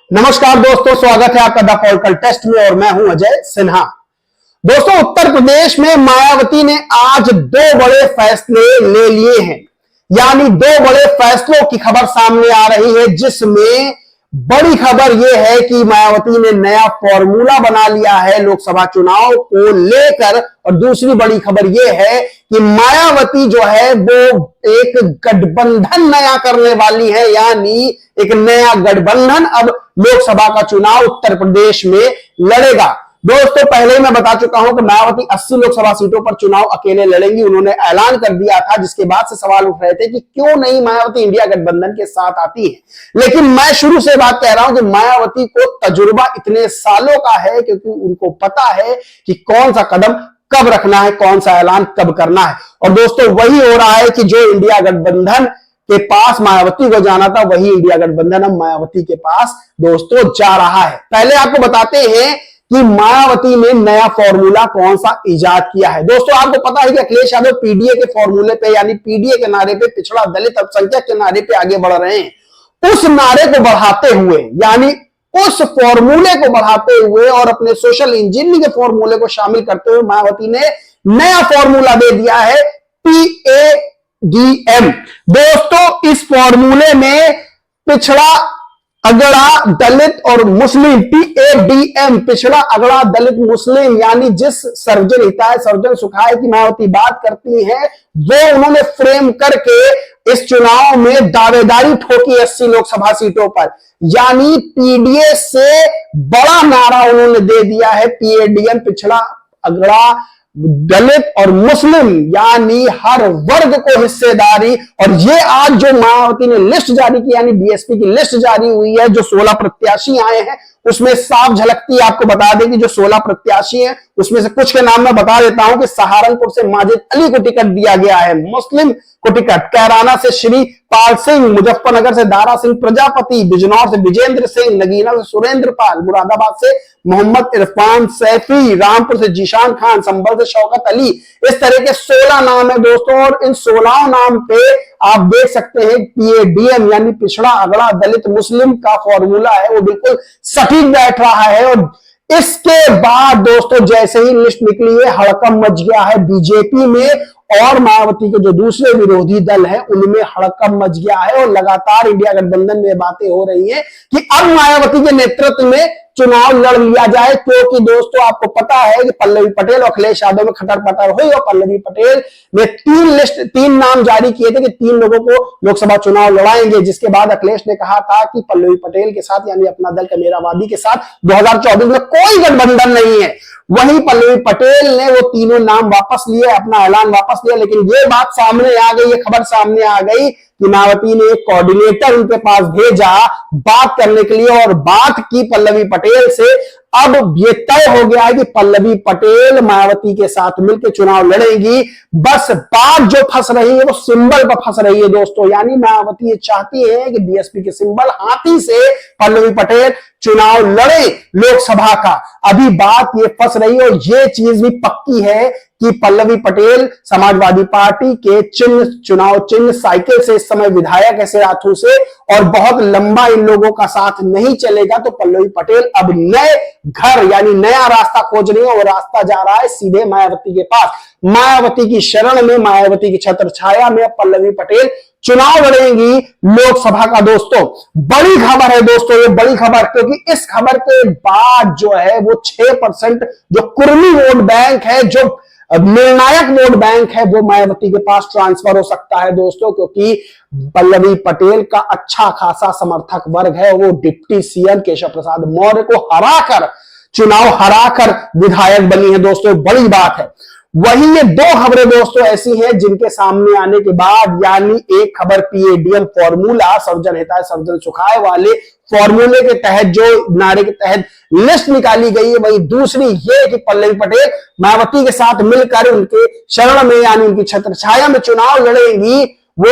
नमस्कार दोस्तों, स्वागत है आपका द पॉलिटिकल टेस्ट में और मैं हूं अजय सिन्हा। दोस्तों, उत्तर प्रदेश में मायावती ने आज दो बड़े फैसले ले लिए हैं, यानी दो बड़े फैसलों की खबर सामने आ रही है, जिसमें बड़ी खबर यह है कि मायावती ने नया फॉर्मूला बना लिया है लोकसभा चुनाव को लेकर। और दूसरी बड़ी खबर यह है कि मायावती जो है वो एक गठबंधन नया करने वाली है, यानी एक नया गठबंधन अब लोकसभा का चुनाव उत्तर प्रदेश में लड़ेगा। दोस्तों, पहले ही मैं बता चुका हूं कि मायावती 80 लोकसभा सीटों पर चुनाव अकेले लड़ेंगी, उन्होंने ऐलान कर दिया था, जिसके बाद से सवाल उठ रहे थे कि क्यों नहीं मायावती इंडिया गठबंधन के साथ आती है। लेकिन मैं शुरू से बात कह रहा हूं कि मायावती को तजुर्बा इतने सालों का है, क्योंकि उनको पता है कि कौन सा कदम कब रखना है, कौन सा ऐलान कब करना है। और दोस्तों, वही हो रहा है कि जो इंडिया गठबंधन के पास मायावती को जाना था, वही इंडिया गठबंधन अब मायावती के पास दोस्तों जा रहा है। पहले आपको बताते हैं कि मायावती ने नया फॉर्मूला कौन सा इजाद किया है। दोस्तों, आपको पता है कि अखिलेश यादव पीडीए के फॉर्मूले पे, यानी पीडीए के नारे पे, पिछड़ा दलित अल्पसंख्यक के नारे पे आगे बढ़ रहे हैं। उस नारे को बढ़ाते हुए, यानी उस फॉर्मूले को बढ़ाते हुए और अपने सोशल इंजीनियरिंग के फॉर्मूले को शामिल करते हुए मायावती ने नया फॉर्मूला दे दिया है, PADM। दोस्तों, इस फॉर्मूले में पिछड़ा, अगड़ा, दलित और मुस्लिम, PADM, पिछड़ा, अगड़ा, दलित, मुस्लिम, यानी जिस सर्वजन हिताय सर्वजन सुखाय की मायावती बात करती है, वो उन्होंने फ्रेम करके इस चुनाव में दावेदारी ठोकी 80 लोकसभा सीटों पर। यानी पीडीए से बड़ा नारा उन्होंने दे दिया है, PADM, पिछड़ा, अगड़ा, दलित और मुस्लिम, यानी हर वर्ग को हिस्सेदारी। और ये आज जो मायावती ने लिस्ट जारी की, यानी बीएसपी की लिस्ट जारी हुई है, जो 16 प्रत्याशी आए हैं, उसमें साफ झलकती है। आपको बता दें कि जो 16 प्रत्याशी हैं, उसमें से कुछ के नाम मैं बता देता हूं कि सहारनपुर से माजिद अली को टिकट दिया गया है, मुस्लिम को टिकट, कैराना से श्री पाल सिंह, मुजफ्फरनगर से दारा सिंह प्रजापति, बिजनौर से विजेंद्र सिंह, नगीना से सुरेंद्र पाल, मुरादाबाद से मोहम्मद इरफान सैफी, रामपुर से जीशान खान, संभल से शौकत अली। इस तरह के 16 नाम है दोस्तों, और इन 16 नाम पे आप देख सकते हैं PADM यानी पिछड़ा, अगड़ा, दलित, मुस्लिम का फॉर्मूला है वो बिल्कुल सटीक बैठ रहा है। और इसके बाद दोस्तों, जैसे ही लिस्ट निकली है, हड़कंप मच गया है बीजेपी में, और मायावती के जो दूसरे विरोधी दल हैं उनमें हड़कंप मच गया है। और लगातार इंडिया गठबंधन में बातें हो रही हैं कि अब मायावती के नेतृत्व में चुनाव लड़ लिया जाए, क्योंकि दोस्तों आपको पता है कि पल्लवी पटेल और अखिलेश यादव में खटर पटर हुई, और पल्लवी पटेल ने 3 नाम जारी किए थे कि 3 लोगों को लोकसभा चुनाव लड़ाएंगे, जिसके बाद अखिलेश ने कहा था कि पल्लवी पटेल के साथ, यानी अपना दल कमेरावादी के साथ 2024 में कोई गठबंधन नहीं है। वहीं पल्लवी पटेल ने वो तीनों नाम वापस लिए, अपना ऐलान वापस लिया। लेकिन ये बात सामने आ गई, ये खबर सामने आ गई कि मायावती ने एक कोऑर्डिनेटर उनके पास भेजा बात करने के लिए, और बात की पल्लवी पटेल से। अब ये तय हो गया है कि पल्लवी पटेल मायावती के साथ मिलकर चुनाव लड़ेंगी। बस बात जो फंस रही है वो सिंबल पर फंस रही है दोस्तों, यानी मायावती ये चाहती है कि बीएसपी के सिंबल हाथी से पल्लवी पटेल चुनाव लड़े लोकसभा का। अभी बात ये फंस रही है, और ये चीज भी पक्की है कि पल्लवी पटेल समाजवादी पार्टी के चिन्ह, चुनाव चिन्ह साइकिल से इस समय विधायक है सिराथू से, और बहुत लंबा इन लोगों का साथ नहीं चलेगा। तो पल्लवी पटेल अब नए घर, यानी नया रास्ता खोज रही है, और रास्ता जा रहा है सीधे मायावती के पास। मायावती की शरण में, मायावती की छत्र छाया में पल्लवी पटेल चुनाव लड़ेंगी लोकसभा का। दोस्तों, बड़ी खबर है दोस्तों, ये बड़ी खबर, क्योंकि इस खबर के बाद जो है वो 6% जो कुर्मी वोट बैंक है, जो निर्णायक वोट बैंक है, वो मायावती के पास ट्रांसफर हो सकता है दोस्तों, क्योंकि पल्लवी पटेल का अच्छा खासा समर्थक वर्ग है। वो डिप्टी सीएम केशव प्रसाद मौर्य को हराकर विधायक बनी है दोस्तों, बड़ी बात है। वही ये 2 खबरें दोस्तों ऐसी हैं जिनके सामने आने के बाद, यानी एक खबर PADM फॉर्मूला, सर्वजन हिताय सर्वजन सुखाय वाले फॉर्मूले के तहत, जो नारे के तहत लिस्ट निकाली गई है, वही दूसरी ये कि पल्लवी पटेल मायावती के साथ मिलकर उनके शरण में, यानी उनकी छत्र छाया में चुनाव लड़ेंगी। वो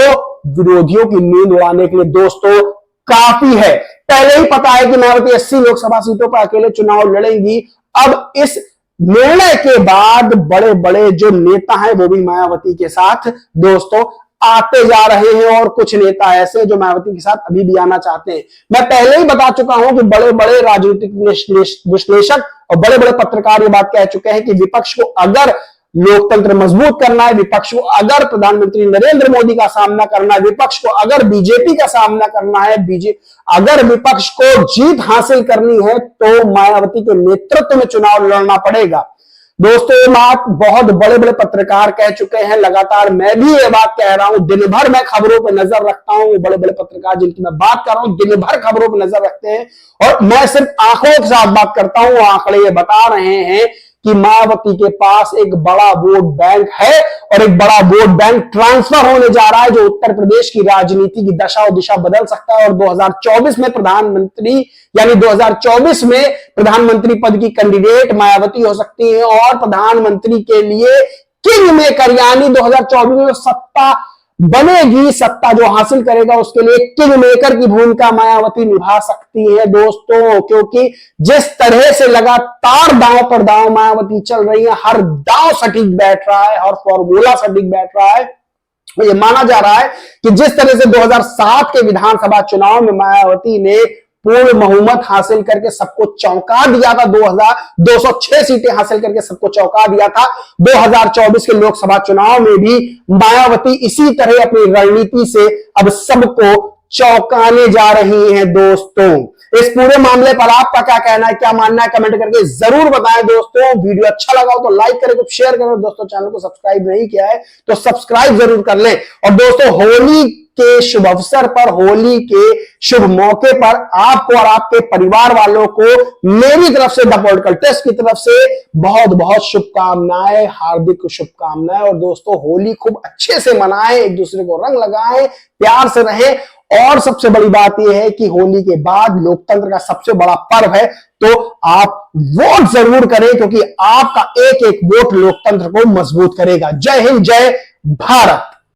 विरोधियों की नींद उड़ाने के लिए दोस्तों काफी है। पहले ही पता है कि मायावती 80 लोकसभा सीटों पर अकेले चुनाव लड़ेंगी। अब इस निर्णय के बाद बड़े बड़े जो नेता हैं वो भी मायावती के साथ दोस्तों आते जा रहे हैं और कुछ नेता ऐसे जो मायावती के साथ अभी भी आना चाहते हैं। मैं पहले ही बता चुका हूं कि बड़े बड़े राजनीतिक विश्लेषक और बड़े बड़े पत्रकार ये बात कह चुके हैं कि विपक्ष को अगर लोकतंत्र मजबूत करना है, विपक्ष को अगर प्रधानमंत्री नरेंद्र मोदी का सामना करना है, विपक्ष को अगर बीजेपी का सामना करना है, अगर विपक्ष को जीत हासिल करनी है तो मायावती के नेतृत्व में चुनाव लड़ना पड़ेगा। दोस्तों ये बात बहुत बड़े बड़े पत्रकार कह चुके हैं, लगातार मैं भी ये बात कह रहा हूं, दिन भर मैं खबरों पर नजर रखता हूं। बड़े बड़े पत्रकार जिनकी मैं बात कर रहा हूं दिन भर खबरों पर नजर रखते हैं और मैं सिर्फ आंखों के साथ बात करता हूं। आंकड़े ये बता रहे हैं कि मायावती के पास एक बड़ा वोट बैंक है और एक बड़ा वोट बैंक ट्रांसफर होने जा रहा है जो उत्तर प्रदेश की राजनीति की दशा और दिशा बदल सकता है और 2024 में प्रधानमंत्री यानी 2024 में प्रधानमंत्री पद की कैंडिडेट मायावती हो सकती है और प्रधानमंत्री के लिए किंग मेकर यानी 2024 में सत्ता बनेगी, सत्ता जो हासिल करेगा उसके लिए किंग मेकर की भूमिका मायावती निभा सकती है दोस्तों। क्योंकि जिस तरह से लगातार दांव पर दांव मायावती चल रही है, हर दांव सटीक बैठ रहा है, हर फॉर्मूला सटीक बैठ रहा है। ये माना जा रहा है कि जिस तरह से 2007 के विधानसभा चुनाव में मायावती ने पूर्ण बहुमत हासिल करके सबको चौंका दिया था, 206 सीटें हासिल करके सबको चौंका दिया था, 2024 के लोकसभा चुनाव में भी मायावती इसी तरह अपनी रणनीति से अब सबको चौंकाने जा रही हैं दोस्तों। इस पूरे मामले पर आपका क्या कहना है, क्या मानना है, कमेंट करके जरूर बताएं दोस्तों। वीडियो अच्छा लगा हो तो लाइक करें, शेयर करें। दोस्तों चैनल को सब्सक्राइब नहीं किया है तो सब्सक्राइब जरूर कर लें। और दोस्तों होली के शुभ अवसर पर, होली के शुभ मौके पर आपको और आपके परिवार वालों को मेरी तरफ से, द पॉलिटिकल टेस्ट की तरफ से बहुत बहुत शुभकामनाएं, हार्दिक शुभकामनाएं। और दोस्तों होली खूब अच्छे से मनाएं, एक दूसरे को रंग लगाएं, प्यार से रहें। और सबसे बड़ी बात यह है कि होली के बाद लोकतंत्र का सबसे बड़ा पर्व है तो आप वोट जरूर करें क्योंकि आपका एक एक वोट लोकतंत्र को मजबूत करेगा। जय हिंद, जय भारत।